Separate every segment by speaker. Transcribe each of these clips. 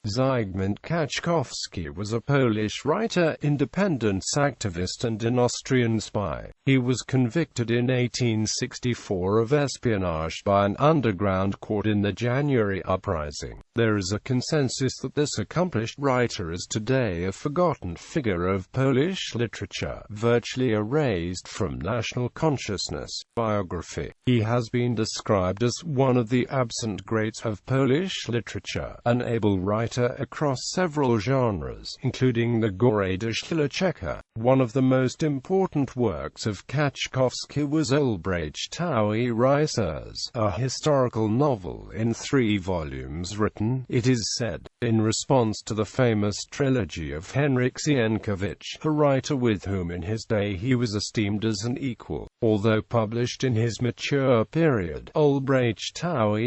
Speaker 1: Zygmunt Kaczkowski was a Polish writer, independence activist and an Austrian spy. He was convicted in 1864 of espionage by an underground court in the January Uprising. There is a consensus that this accomplished writer is today a forgotten figure of Polish literature, virtually erased from national consciousness. Biography. He has been described as one of the absent greats of Polish literature, an able writer across several genres, including the Góry do Śląska. One of the most important works of Kaczkowski was January Uprising, a historical novel in 3 volumes written, it is said, in response to the famous trilogy of Henryk Sienkiewicz, a writer with whom in his day he was esteemed as an equal. Although published in his mature period, January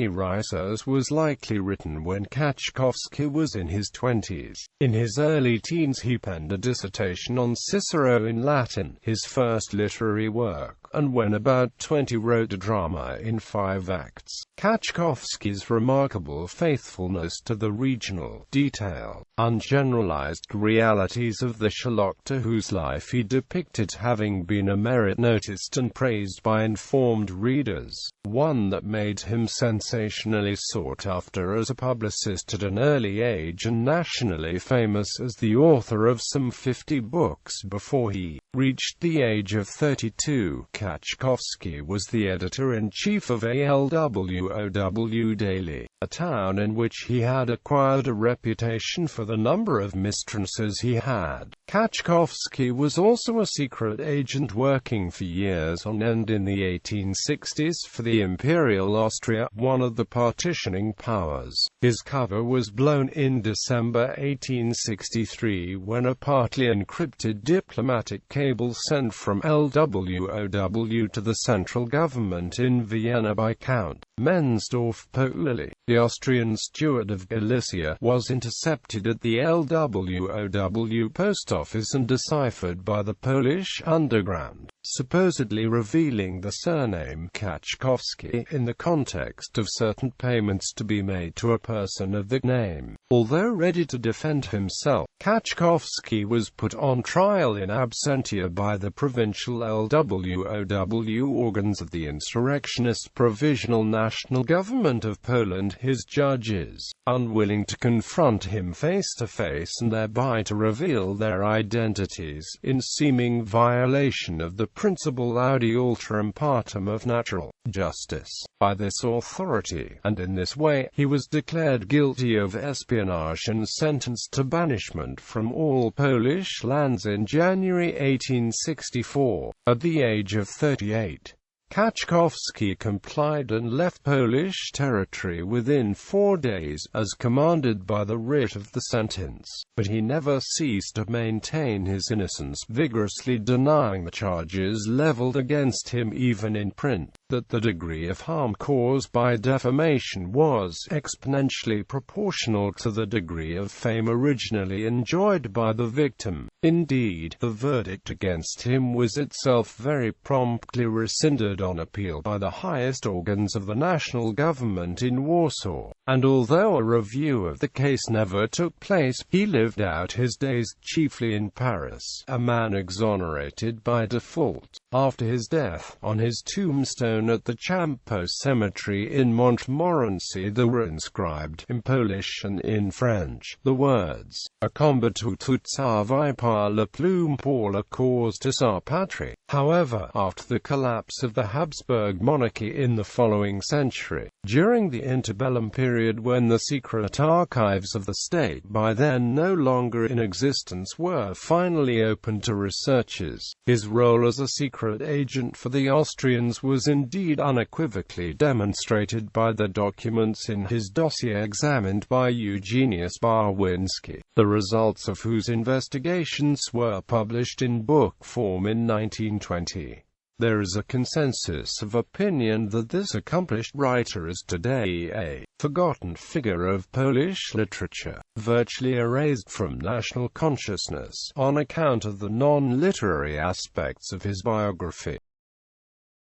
Speaker 1: Uprising was likely written when Kaczkowski was in his 20s. In his early teens he penned a dissertation on Cicero in Latin, his first literary work, and when about 20 wrote a drama in 5 acts. Kaczkowski's remarkable faithfulness to the regional, detailed, ungeneralized realities of the Szlachta whose life he depicted having been a merit noticed and praised by informed readers, one that made him sensationally sought after as a publicist at an early age and nationally famous as the author of some 50 books before he reached the age of 32. Kaczkowski was the editor-in-chief of ALWOW Daily, a town in which he had acquired a reputation for the number of mistresses he had. Kaczkowski was also a secret agent working for years on end in the 1860s for the Imperial Austria, one of the partitioning powers. His cover was blown in December 1863 when a partly encrypted diplomatic cable sent from LWOW to the central government in Vienna by Count Mensdorff Policy, the Austrian steward of Galicia, was intercepted at the LWOW post office and deciphered by the Polish underground, supposedly revealing the surname Kaczkowski in the context of certain payments to be made to a person of the name. Although ready to defend himself, Kaczkowski was put on trial in absentia by the provincial LWOW organs of the insurrectionist Provisional National Government of Poland. His judges, unwilling to confront him face to face and thereby to reveal their identities, in seeming violation of the principle audi alteram partem of natural justice, by this authority, and in this way, he was declared guilty of espionage and sentenced to banishment from all Polish lands in January 1864, at the age of 38. Kaczkowski complied and left Polish territory within 4 days, as commanded by the writ of the sentence, but he never ceased to maintain his innocence, vigorously denying the charges leveled against him even in print, that the degree of harm caused by defamation was exponentially proportional to the degree of fame originally enjoyed by the victim. Indeed, the verdict against him was itself very promptly rescinded on appeal by the highest organs of the national government in Warsaw, and although a review of the case never took place, he lived out his days chiefly in Paris, a man exonerated by default. After his death, on his tombstone at the Champeaux Cemetery in Montmorency there were inscribed, in Polish and in French, the words, "A combattu toute sa vie par la plume pour la cause de sa patrie." However, after the collapse of the Habsburg monarchy in the following century, during the interbellum period when the secret archives of the state, by then no longer in existence, were finally opened to researchers, his role as a secret agent for the Austrians was indeed unequivocally demonstrated by the documents in his dossier examined by Eugeniusz Barwinski, the results of whose investigations were published in book form in 1920. There is a consensus of opinion that this accomplished writer is today a forgotten figure of Polish literature, virtually erased from national consciousness, on account of the non-literary aspects of his biography.